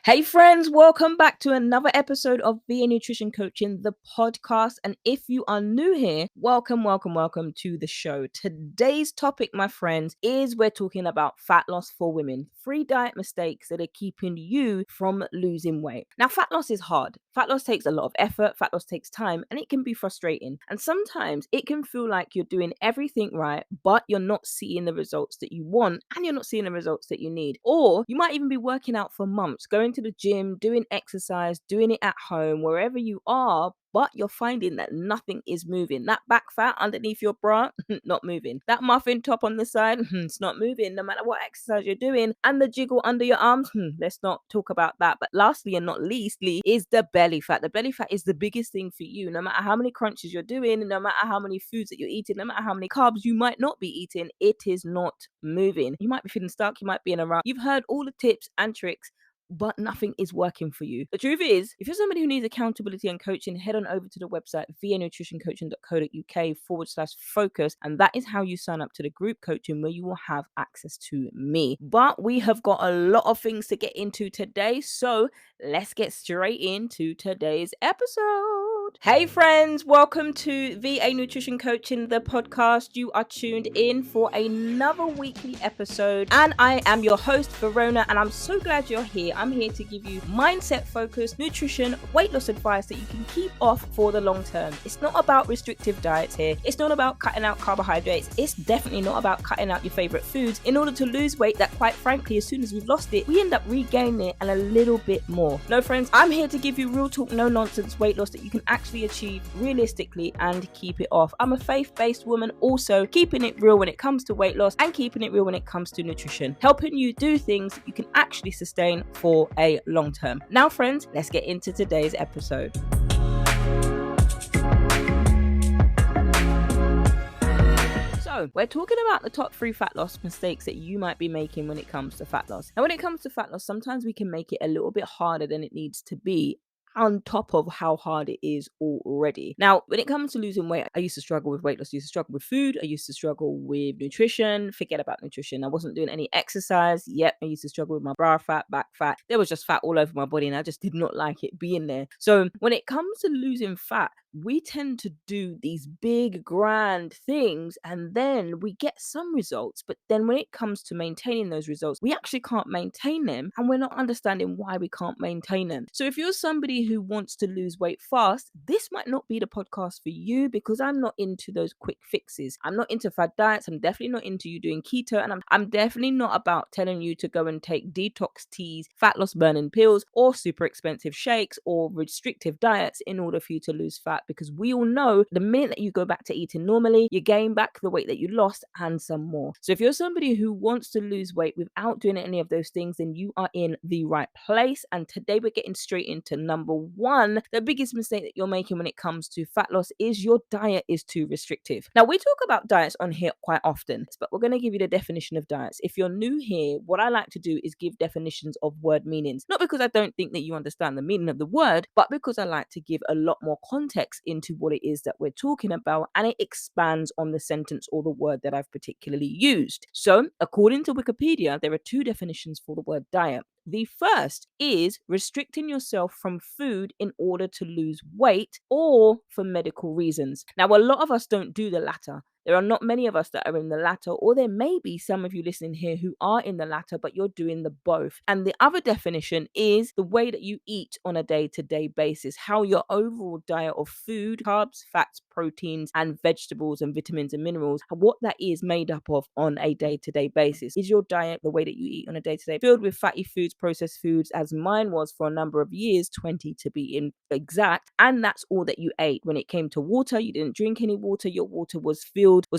Hey friends, welcome back to another episode of VA Nutrition Coaching, the podcast. And if you are new here, welcome to the show. Today's topic, my friends, is we're talking about fat loss for women, 3 diet mistakes that are keeping you from losing weight. Now, fat loss is hard. Fat loss takes a lot of effort, fat loss takes time, and it can be frustrating. And sometimes it can feel like you're doing everything right, but you're not seeing the results that you want and you're not seeing the results that you need. Or you might even be working out for months, going to the gym, doing exercise, doing it at home, wherever you are, but you're finding that nothing is moving. That back fat underneath your bra, not moving. That muffin top on the side, it's not moving no matter what exercise you're doing. And the jiggle under your arms, let's not talk about that. But lastly and not leastly is the belly fat. The belly fat is the biggest thing for you. No matter how many crunches you're doing, no matter how many foods that you're eating, no matter how many carbs you might not be eating, it is not moving. You might be feeling stuck, you might be in a rut. You've heard all the tips and tricks, but nothing is working for you. The truth is, if you're somebody who needs accountability and coaching, head on over to the website vanutritioncoaching.co.uk/focus, and that is how you sign up to the group coaching where you will have access to me. But we have got a lot of things to get into today, so let's get straight into today's episode. Hey friends, welcome to VA Nutrition Coaching, the podcast. You are tuned in for another weekly episode, and I am your host, Verona, and I'm so glad you're here. I'm here to give you mindset-focused nutrition, weight loss advice that you can keep off for the long term. It's not about restrictive diets here. It's not about cutting out carbohydrates. It's definitely not about cutting out your favorite foods in order to lose weight that, quite frankly, as soon as we've lost it, we end up regaining it and a little bit more. No, friends, I'm here to give you real talk, no nonsense weight loss that you can actually achieve realistically and keep it off. I'm a faith-based woman, also keeping it real when it comes to weight loss and keeping it real when it comes to nutrition, helping you do things that you can actually sustain for a long term. Now, friends, let's get into today's episode. So, we're talking about the top 3 fat loss mistakes that you might be making when it comes to fat loss. And when it comes to fat loss, sometimes we can make it a little bit harder than it needs to be, on top of how hard it is already. Now, when it comes to losing weight, I used to struggle with weight loss. I used to struggle with food. I used to struggle with nutrition. Forget about nutrition. I wasn't doing any exercise. Yep, I used to struggle with my bra fat, back fat. There was just fat all over my body, and I just did not like it being there. So when it comes to losing fat, we tend to do these big, grand things, and then we get some results. But then when it comes to maintaining those results, we actually can't maintain them, and we're not understanding why we can't maintain them. So if you're somebody who wants to lose weight fast, this might not be the podcast for you, because I'm not into those quick fixes. I'm not into fad diets. I'm definitely not into you doing keto, and I'm definitely not about telling you to go and take detox teas, fat loss burning pills, or super expensive shakes or restrictive diets in order for you to lose fat, because we all know the minute that you go back to eating normally, you gain back the weight that you lost and some more. So if you're somebody who wants to lose weight without doing any of those things, then you are in the right place. And today we're getting straight into number 1. The biggest mistake that you're making when it comes to fat loss is your diet is too restrictive. Now, we talk about diets on here quite often, but we're going to give you the definition of diets. If you're new here, what I like to do is give definitions of word meanings, not because I don't think that you understand the meaning of the word, but because I like to give a lot more context into what it is that we're talking about, and it expands on the sentence or the word that I've particularly used. So, according to Wikipedia, there are 2 definitions for the word diet. The first is restricting yourself from food in order to lose weight or for medical reasons. Now, a lot of us don't do the latter. There are not many of us that are in the latter, or there may be some of you listening here who are in the latter, but you're doing the both. And the other definition is the way that you eat on a day-to-day basis, how your overall diet of food, carbs, fats, proteins, and vegetables and vitamins and minerals, what that is made up of on a day-to-day basis. Is your diet, the way that you eat on a day-to-day, filled with fatty foods, processed foods, as mine was for a number of years, 20 to be exact, and that's all that you ate. When it came to water, you didn't drink any water. Your water was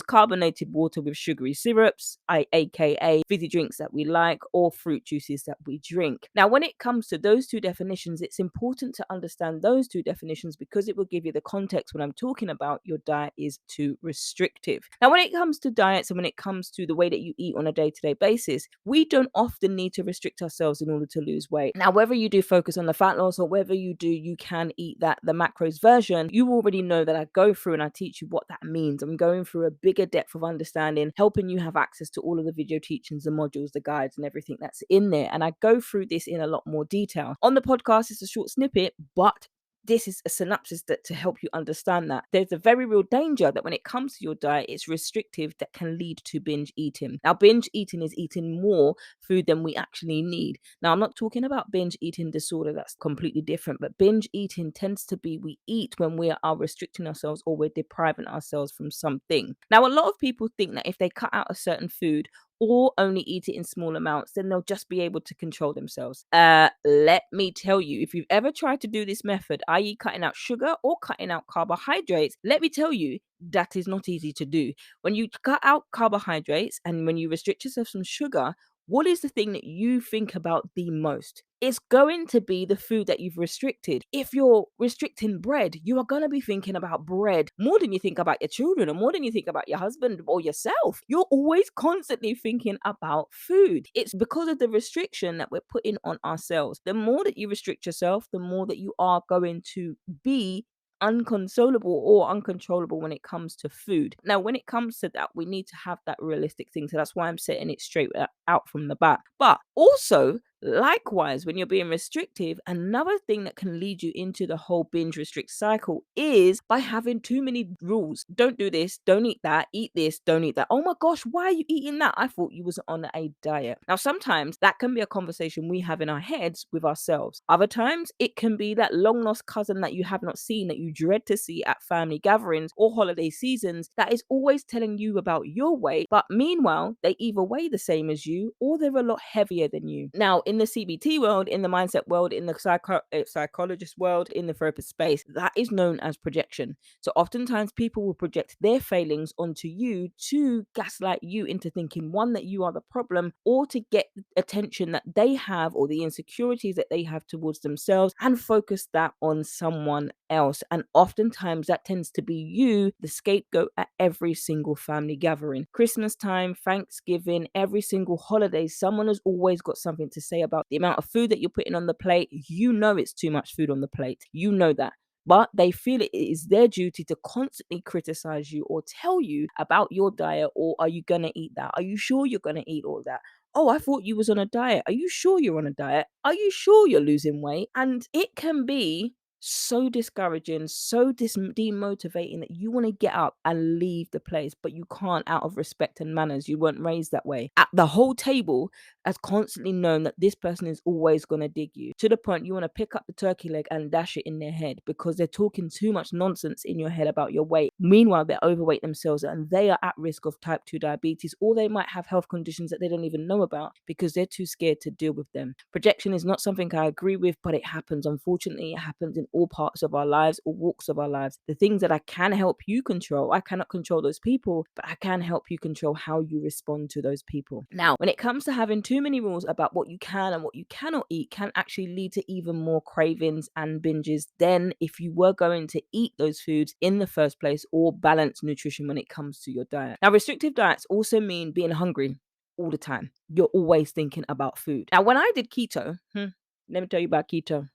carbonated water with sugary syrups, aka fizzy drinks that we like, or fruit juices that we drink. Now, when it comes to those 2 definitions, it's important to understand those 2 definitions, because it will give you the context when I'm talking about your diet is too restrictive. Now, when it comes to diets and when it comes to the way that you eat on a day-to-day basis, we don't often need to restrict ourselves in order to lose weight. Now, whether you do focus on the fat loss or whether you do you can eat that the macros version, you already know that I go through and I teach you what that means. I'm going through through a bigger depth of understanding, helping you have access to all of the video teachings, the modules, the guides, and everything that's in there. And I go through this in a lot more detail. On the podcast, it's a short snippet, but this is a synopsis that to help you understand that there's a very real danger that when it comes to your diet, it's restrictive that can lead to binge eating. Now, binge eating is eating more food than we actually need. Now, I'm not talking about binge eating disorder. That's completely different. But binge eating tends to be we eat when we are restricting ourselves or we're depriving ourselves from something. Now, a lot of people think that if they cut out a certain food or only eat it in small amounts, then they'll just be able to control themselves. Let me tell you, if you've ever tried to do this method, i.e. cutting out sugar or cutting out carbohydrates, let me tell you, that is not easy to do. When you cut out carbohydrates and when you restrict yourself from sugar, what is the thing that you think about the most? It's going to be the food that you've restricted. If you're restricting bread, you are going to be thinking about bread more than you think about your children or more than you think about your husband or yourself. You're always constantly thinking about food. It's because of the restriction that we're putting on ourselves. The more that you restrict yourself, the more that you are going to be unconsolable or uncontrollable when it comes to food. Now, when it comes to that, we need to have that realistic thing. So that's why I'm setting it straight out from the back. But also, likewise, when you're being restrictive, another thing that can lead you into the whole binge restrict cycle is by having too many rules. Don't do this, don't eat that, eat this, don't eat that. Oh my gosh, why are you eating that? I thought you was on a diet. Now, sometimes that can be a conversation we have in our heads with ourselves. Other times, it can be that long lost cousin that you have not seen that you dread to see at family gatherings or holiday seasons that is always telling you about your weight, but meanwhile, they either weigh the same as you or they're a lot heavier than you. Now, in the CBT world, in the mindset world, in the psychologist world, in the therapist space, that is known as projection. So oftentimes people will project their failings onto you to gaslight you into thinking, one, that you are the problem, or to get the attention that they have or the insecurities that they have towards themselves and focus that on someone else. And oftentimes that tends to be you, the scapegoat at every single family gathering. Christmas time, Thanksgiving, every single holiday, someone has always got something to say about the amount of food that you're putting on the plate. You know it's too much food on the plate. You know that. But they feel it is their duty to constantly criticize you or tell you about your diet, or are you going to eat that? Are you sure you're going to eat all that? Oh, I thought you was on a diet. Are you sure you're on a diet? Are you sure you're losing weight? And it can be so discouraging, so demotivating that you want to get up and leave the place, but you can't out of respect and manners. You weren't raised that way. At the whole table has constantly known that this person is always going to dig you to the point you want to pick up the turkey leg and dash it in their head because they're talking too much nonsense in your head about your weight. Meanwhile, they're overweight themselves and they are at risk of type 2 diabetes, or they might have health conditions that they don't even know about because they're too scared to deal with them. Projection is not something I agree with, but it happens. Unfortunately, it happens in all parts of our lives, all walks of our lives. The things that I can help you control, I cannot control those people, but I can help you control how you respond to those people. Now, when it comes to having too many rules about what you can and what you cannot eat, can actually lead to even more cravings and binges than if you were going to eat those foods in the first place or balance nutrition when it comes to your diet. Now, restrictive diets also mean being hungry all the time. You're always thinking about food. Now, when I did keto, let me tell you about keto.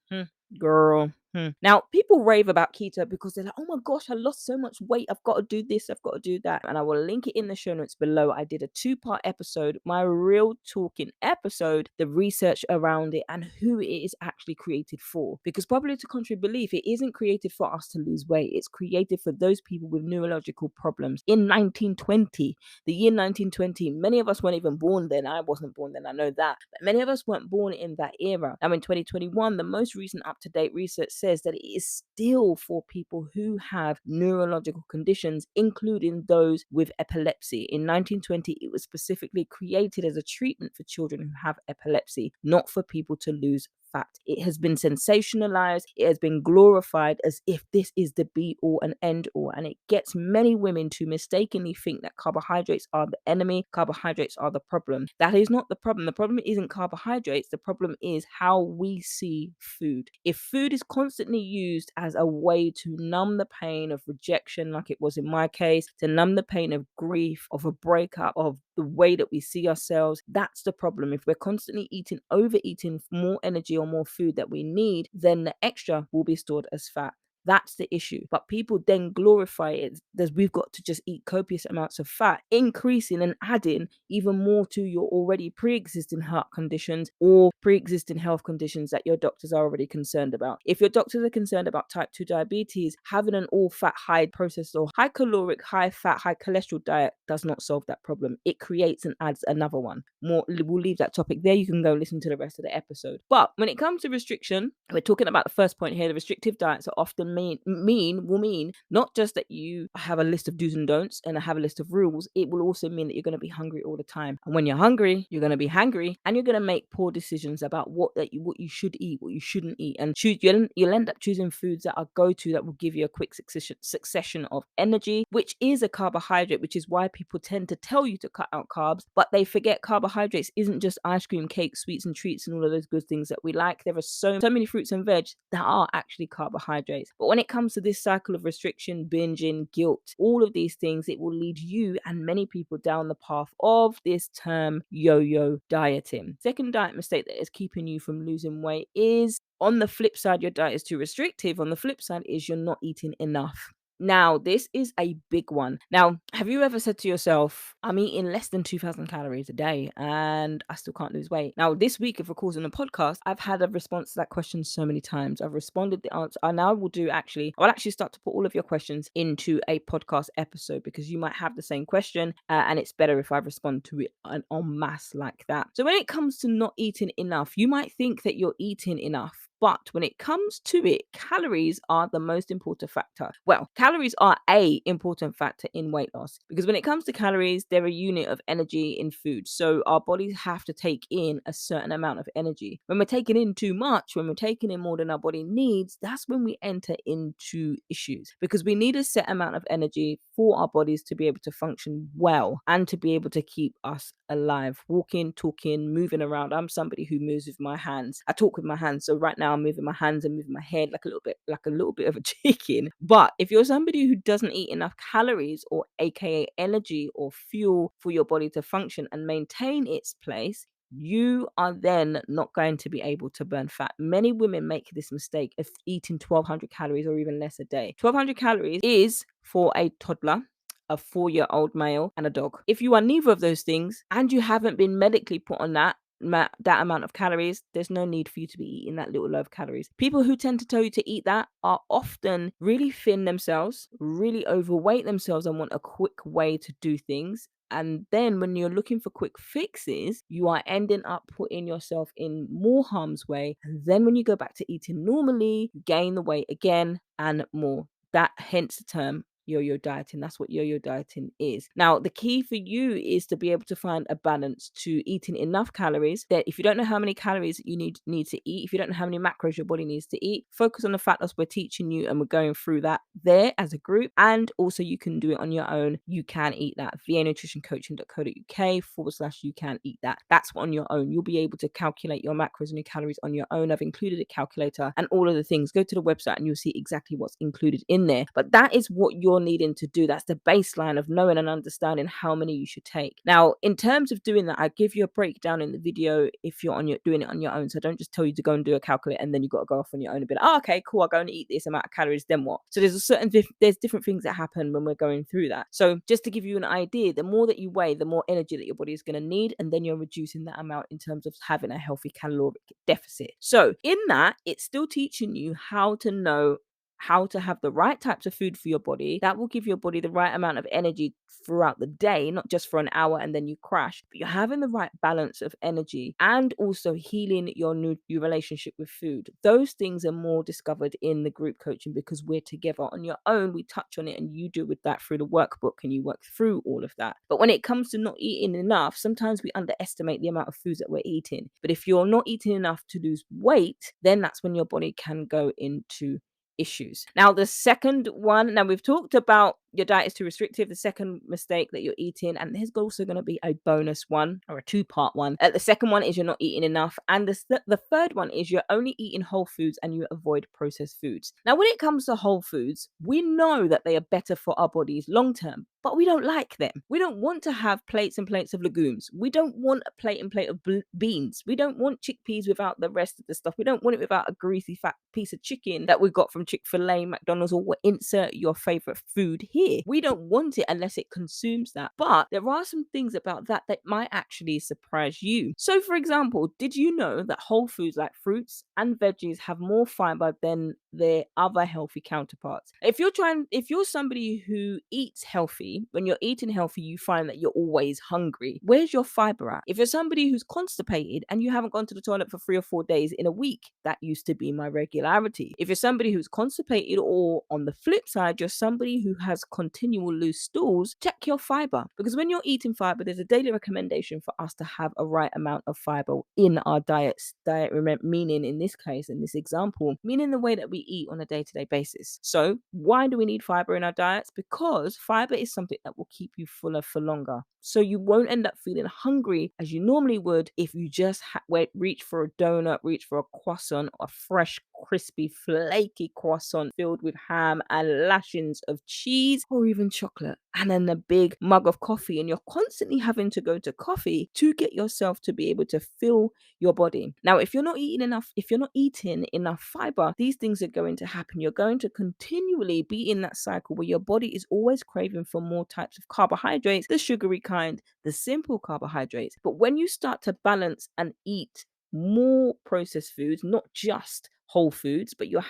Girl. Now, people rave about keto because they're like, oh my gosh, I lost so much weight. I've got to do this. I've got to do that. And I will link it in the show notes below. I did a 2-part episode, my real talking episode, the research around it and who it is actually created for. Because popular to contrary belief, it isn't created for us to lose weight. It's created for those people with neurological problems. In 1920, the year 1920, many of us weren't even born then. I wasn't born then, I know that. But many of us weren't born in that era. Now in 2021, the most recent up-to-date research says that it is still for people who have neurological conditions, including those with epilepsy. In 1920, it was specifically created as a treatment for children who have epilepsy, not for people to lose fat. It has been sensationalized. It has been glorified as if this is the be all and end all. And it gets many women to mistakenly think that carbohydrates are the enemy, carbohydrates are the problem. That is not the problem. The problem isn't carbohydrates. The problem is how we see food. If food is constantly used as a way to numb the pain of rejection, like it was in my case, to numb the pain of grief, of a breakup, of the way that we see ourselves, that's the problem. If we're constantly overeating more energy or more food that we need, then the extra will be stored as fat. That's the issue. But people then glorify it as we've got to just eat copious amounts of fat, increasing and adding even more to your already pre-existing heart conditions or pre-existing health conditions that your doctors are already concerned about. If your doctors are concerned about type 2 diabetes, having an all-fat, high processed or high caloric, high fat, high cholesterol diet does not solve that problem. It creates and adds another one. We'll leave that topic there. You can go listen to the rest of the episode. But when it comes to restriction, we're talking about the first point here. The restrictive diets are often will mean not just that you have a list of do's and don'ts and have a list of rules. It will also mean that you're going to be hungry all the time. And when you're hungry, you're going to be hangry, and you're going to make poor decisions about what you should eat, what you shouldn't eat, and you'll end up choosing foods that are go-to that will give you a quick succession of energy, which is a carbohydrate, which is why people tend to tell you to cut out carbs, but they forget carbohydrates isn't just ice cream, cake, sweets and treats and all of those good things that we like. There are so many fruits and veg that are actually carbohydrates. But when it comes to this cycle of restriction, binging, guilt, all of these things, it will lead you and many people down the path of this term yo-yo dieting. Second diet mistake that is keeping you from losing weight is, on the flip side, your diet is too restrictive. On the flip side is you're not eating enough. Now, this is a big one. Now, have you ever said to yourself, I'm eating less than 2,000 calories a day and I still can't lose weight? Now, this week of recording the podcast, I've had a response to that question so many times. I've responded the answer. I now will actually start to put all of your questions into a podcast episode, because you might have the same question and it's better if I respond to it en masse like that. So when it comes to not eating enough, you might think that you're eating enough. But when it comes to it, calories are the most important factor. Well, calories are an important factor in weight loss, because when it comes to calories, they're a unit of energy in food. So our bodies have to take in a certain amount of energy. When we're taking in too much, when we're taking in more than our body needs, that's when we enter into issues, because we need a set amount of energy for our bodies to be able to function well and to be able to keep us alive, walking, talking, moving around. I'm somebody who moves with my hands. I talk with my hands. So right now I'm moving my hands and moving my head like a little bit of a chicken. But if you're somebody who doesn't eat enough calories, or aka energy or fuel, for your body to function and maintain its place, you are then not going to be able to burn fat. Many women make this mistake of eating 1,200 calories or even less a day. 1,200 calories is for a toddler, a 4-year-old male, and a dog. If you are neither of those things and you haven't been medically put on that amount of calories, there's no need for you to be eating that little low of calories. People who tend to tell you to eat that are often really thin themselves, really overweight themselves, and want a quick way to do things. And then when you're looking for quick fixes, you are ending up putting yourself in more harm's way. And then when you go back to eating normally, you gain the weight again and more. That hence the term yo-yo dieting. That's what yo-yo dieting is. Now, the key for you is to be able to find a balance to eating enough calories. That if you don't know how many calories you need to eat, if you don't know how many macros your body needs to eat, focus on the fat loss we're teaching you, and we're going through that there as a group. And also you can do it on your own. You can eat that. vanutritioncoaching.co.uk/you can eat that. That's on your own. You'll be able to calculate your macros and your calories on your own. I've included a calculator and all of the things. Go to the website and you'll see exactly what's included in there. But that is what you're needing to do. That's the baseline of knowing and understanding how many you should take. Now, in terms of doing that, I give you a breakdown in the video if you're doing it on your own. So I don't just tell you to go and do a calculator and then you've got to go off on your own and be like, oh, okay, cool, I'll go and eat this amount of calories, then what? So there's different things that happen when we're going through that. So just to give you an idea, the more that you weigh, the more energy that your body is going to need, and then you're reducing that amount in terms of having a healthy caloric deficit. So in that, it's still teaching you how to know how to have the right types of food for your body that will give your body the right amount of energy throughout the day, not just for an hour and then you crash, but you're having the right balance of energy and also healing your relationship with food. Those things are more discovered in the group coaching because we're together. On your own, we touch on it and you do with that through the workbook and you work through all of that. But when it comes to not eating enough, sometimes we underestimate the amount of foods that we're eating. But if you're not eating enough to lose weight, then that's when your body can go into issues. Now, the second one, we've talked about your diet is too restrictive. The second mistake that you're eating, and there's also going to be a bonus one or a two-part one. The second one is you're not eating enough, and the third one is you're only eating whole foods and you avoid processed foods. Now, when it comes to whole foods, we know that they are better for our bodies long term, but we don't like them. We don't want to have plates and plates of legumes. We don't want a plate and plate of beans. We don't want chickpeas without the rest of the stuff. We don't want it without a greasy fat piece of chicken that we got from Chick-fil-A, McDonald's, or insert your favorite food here. We don't want it unless it consumes that. But there are some things about that that might actually surprise you. So, for example, did you know that whole foods like fruits and veggies have more fiber than their other healthy counterparts? If you're somebody who eats healthy, when you're eating healthy, you find that you're always hungry. Where's your fiber at? If you're somebody who's constipated and you haven't gone to the toilet for 3 or 4 days in a week, that used to be my regularity. If you're somebody who's constipated, or on the flip side, you're somebody who has continual loose stools, check your fiber. Because when you're eating fiber, there's a daily recommendation for us to have a right amount of fiber in our diets. Meaning in this case, in this example, meaning the way that we eat on a day-to-day basis. So why do we need fiber in our diets? Because fiber is something that will keep you fuller for longer. So you won't end up feeling hungry as you normally would if you just reach for a donut, reach for a croissant, a fresh, crispy, flaky croissant filled with ham and lashings of cheese or even chocolate, and then a big mug of coffee, and you're constantly having to go to coffee to get yourself to be able to fill your body. Now, if you're not eating enough fiber, these things are going to happen. You're going to continually be in that cycle where your body is always craving for more types of carbohydrates, the sugary kind, the simple carbohydrates. But when you start to balance and eat more processed foods, not just whole foods, but you're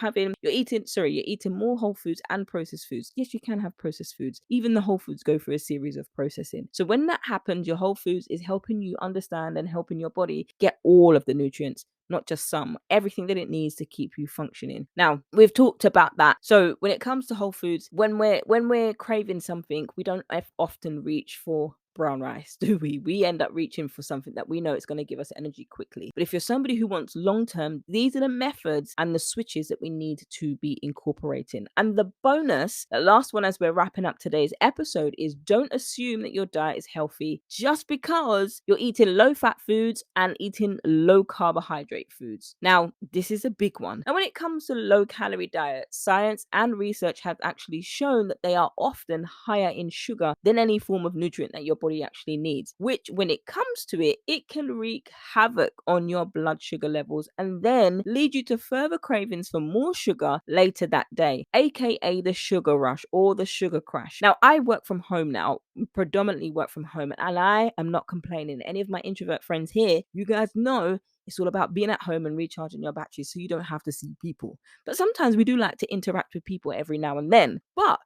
eating more whole foods and processed foods. Yes, you can have processed foods. Even the whole foods go through a series of processing. So when that happens, your whole foods is helping you understand and helping your body get all of the nutrients, not just some, everything that it needs to keep you functioning. Now, we've talked about that. So when it comes to whole foods, when we're craving something, we don't often reach for brown rice, do we? We end up reaching for something that we know it's going to give us energy quickly. But if you're somebody who wants long term, these are the methods and the switches that we need to be incorporating. And the bonus, the last one as we're wrapping up today's episode, is don't assume that your diet is healthy just because you're eating low fat foods and eating low carbohydrate foods. Now, this is a big one. And when it comes to low calorie diets, science and research have actually shown that they are often higher in sugar than any form of nutrient that your body actually needs, which when it comes to it, it can wreak havoc on your blood sugar levels and then lead you to further cravings for more sugar later that day, aka the sugar rush or the sugar crash. Now, I work from home now, predominantly work from home, and I am not complaining. Any of my introvert friends here, you guys know it's all about being at home and recharging your batteries so you don't have to see people. But sometimes we do like to interact with people every now and then. But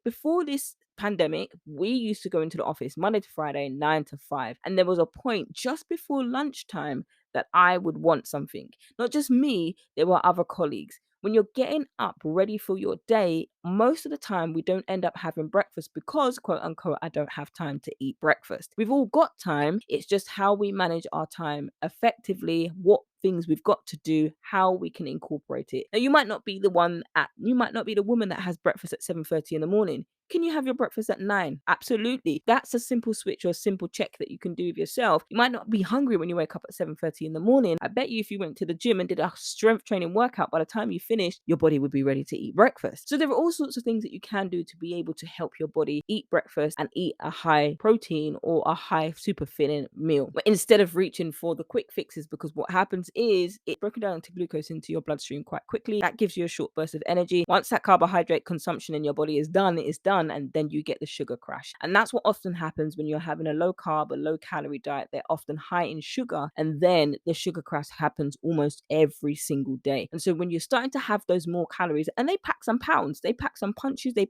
before this pandemic, we used to go into the office Monday to Friday, 9 to 5. And there was a point just before lunchtime that I would want something. Not just me, there were other colleagues. When you're getting up ready for your day, most of the time we don't end up having breakfast because, quote unquote, I don't have time to eat breakfast. We've all got time. It's just how we manage our time effectively, what things we've got to do, how we can incorporate it. Now, you might not be the woman that has breakfast at 7:30 in the morning. Can you have your breakfast at 9? Absolutely. That's a simple switch or a simple check that you can do with yourself. You might not be hungry when you wake up at 7:30 in the morning. I bet you if you went to the gym and did a strength training workout, by the time you finished, your body would be ready to eat breakfast. So there are all sorts of things that you can do to be able to help your body eat breakfast and eat a high protein or a high super filling meal. But instead of reaching for the quick fixes, because what happens is it's broken down into glucose into your bloodstream quite quickly. That gives you a short burst of energy. Once that carbohydrate consumption in your body is done, it is done, and then you get the sugar crash. And that's what often happens when you're having a low carb, a low calorie diet. They're often high in sugar, and then the sugar crash happens almost every single day. And so when you're starting to have those more calories, and they pack some pounds, they pack some punches, they're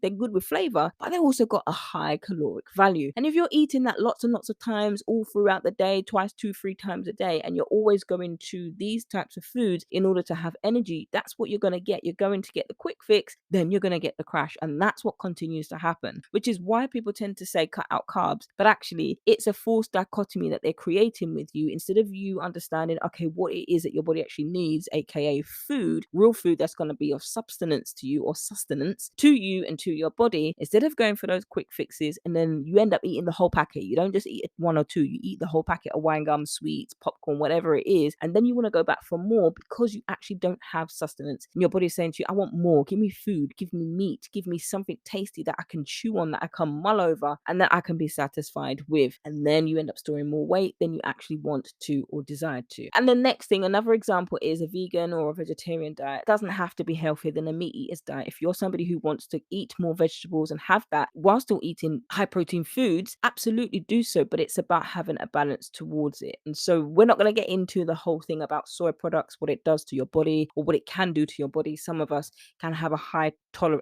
good with flavor, but they also got a high caloric value. And if you're eating that lots and lots of times all throughout the day, twice, 2-3 times a day, and you're always going to these types of foods in order to have energy, that's what you're going to get. You're going to get the quick fix, then you're going to get the crash. And that's what continues to happen, which is why people tend to say cut out carbs. But actually, it's a false dichotomy that they're creating with you. Instead of you understanding, okay, what it is that your body actually needs, aka food, real food that's going to be of substance to you or sustenance to you and to your body, instead of going for those quick fixes and then you end up eating the whole packet. You don't just eat one or two, you eat the whole packet of wine gum, sweets, popcorn, whatever it is, and then you want to go back for more because you actually don't have sustenance. And your body's saying to you, I want more, give me food, give me meat, give me something tasty that I can chew on, that I can mull over, and that I can be satisfied with. And then you end up storing more weight than you actually want to or desire to. And the next thing, another example, is a vegan or a vegetarian diet. It doesn't have to be healthier than a meat eater's diet. If you're somebody who wants to eat more vegetables and have that while still eating high protein foods, absolutely do so, but it's about having a balance towards it. And so we're not going to get into the whole thing about soy products, what it does to your body or what it can do to your body. Some of us can have a high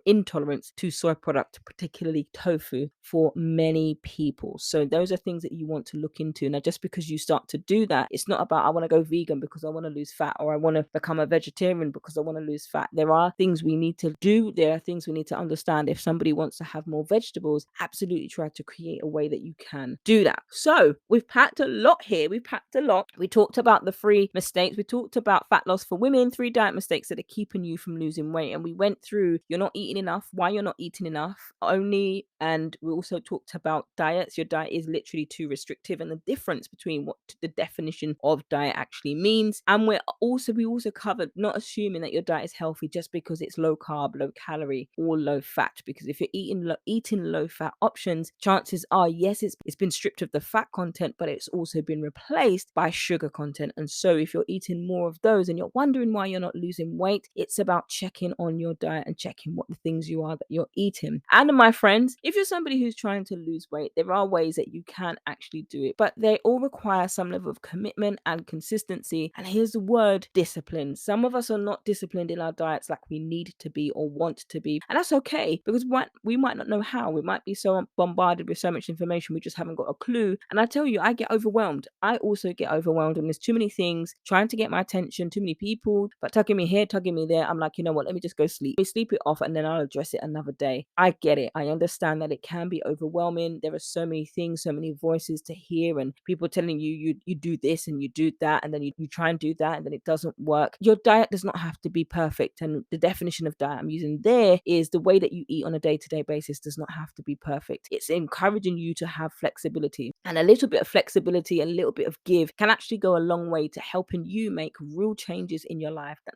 intolerance to soy product, particularly tofu, for many people. So those are things that you want to look into. Now, just because you start to do that, it's not about I want to go vegan because I want to lose fat, or I want to become a vegetarian because I want to lose fat. There are things we need to do. There are things we need to understand. If somebody wants to have more vegetables, absolutely try to create a way that you can do that. So we've packed a lot here. We've packed a lot. We talked about the 3 mistakes. We talked about fat loss for women, 3 diet mistakes that are keeping you from losing weight. And we went through you're not eating enough, why you're not eating enough only. And we also talked about diets. Your diet is literally too restrictive and the difference between what the definition of diet actually means. And we also covered not assuming that your diet is healthy just because it's low carb, low calorie, or low fat. Because if you're eating low fat options, chances are, yes, it's been stripped of the fat content, but it's also been replaced by sugar content. And so if you're eating more of those and you're wondering why you're not losing weight, it's about checking on your diet and checking what the things you are that you're eating. And my friends, if you're somebody who's trying to lose weight, there are ways that you can actually do it, but they all require some level of commitment and consistency. And here's the word: discipline. Some of us are not disciplined in our diets like we need to be or want to be. And that's okay, because we might not know how. We might be so bombarded with so much information, we just haven't got a clue. And I tell you, I get overwhelmed. I also get overwhelmed when there's too many things trying to get my attention, too many people, but tugging me here, tugging me there. I'm like, you know what? Let me just go sleep. We sleep it off and then I'll address it another day. I get it. I understand that it can be overwhelming. There are so many things, so many voices to hear, and people telling you do this and you do that, and then you try and do that and then it doesn't work. Your diet does not have to be perfect. And the definition of diet I'm using there is the way that you eat on a day-to-day basis does not have to be perfect. It's encouraging you to have flexibility, and a little bit of flexibility, a little bit of give can actually go a long way to helping you make real changes in your life that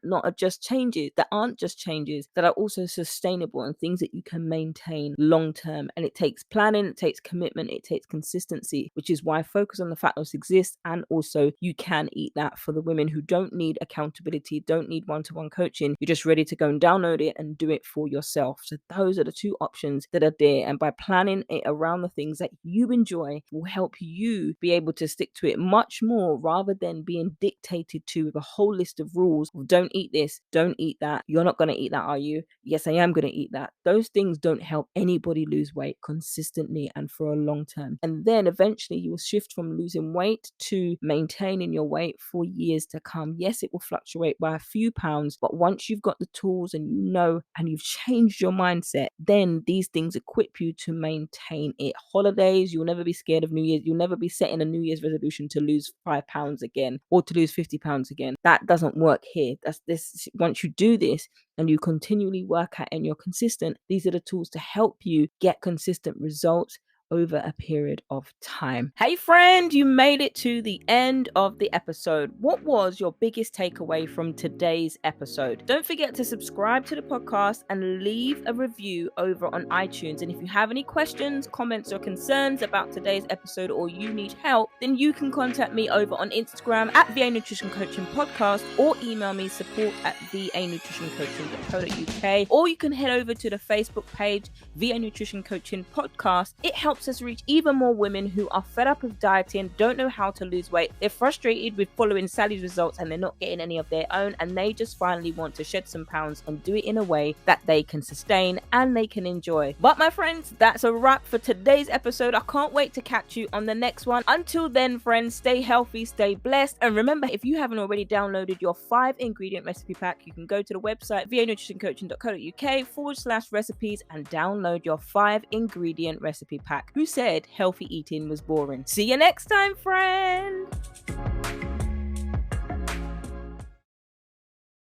aren't just changes, that are also sustainable and things that you can maintain long term. And it takes planning, it takes commitment, it takes consistency, which is why Focus on the Fat Loss exists. And also you can eat that for the women who don't need accountability, don't need one-to-one coaching. You're just ready to go and download it and do it for yourself. So those are the 2 options that are there. And by planning it around the things that you enjoy will help you be able to stick to it much more, rather than being dictated to with a whole list of rules. Don't eat this, don't eat that. You're not going to eat that, are you? Yes, I am going to eat that. Those things don't help anybody lose weight consistently and for a long term. And then eventually you will shift from losing weight to maintaining your weight for years to come. Yes, it will fluctuate by a few pounds, but once you've got the tools and you know and you've changed your mindset, then these things equip you to maintain it. Holidays, you'll never be scared of New Year's. You'll never be setting a New Year's resolution to lose 5 pounds again or to lose 50 pounds again. That doesn't work here. That's this. Once you do this and you continually work at it and you're consistent, these are the tools to help you get consistent results over a period of time. Hey friend, you made it to the end of the episode. What was your biggest takeaway from today's episode? Don't forget to subscribe to the podcast and leave a review over on iTunes. And if you have any questions, comments, or concerns about today's episode, or you need help, then you can contact me over on Instagram at VA Nutrition Coaching Podcast, or email me support@vanutritioncoaching.co.uk, or you can head over to the Facebook page VA Nutrition Coaching Podcast. It helps helps us reach even more women who are fed up with dieting, don't know how to lose weight, they're frustrated with following Sally's results and they're not getting any of their own, and they just finally want to shed some pounds and do it in a way that they can sustain and they can enjoy. But my friends, that's a wrap for today's episode. I can't wait to catch you on the next one. Until then, friends, stay healthy, stay blessed, and remember, if you haven't already downloaded your 5-ingredient recipe pack, you can go to the website vanutritioncoaching.co.uk/recipes and download your 5-ingredient recipe pack. Who said healthy eating was boring? See you next time, friend.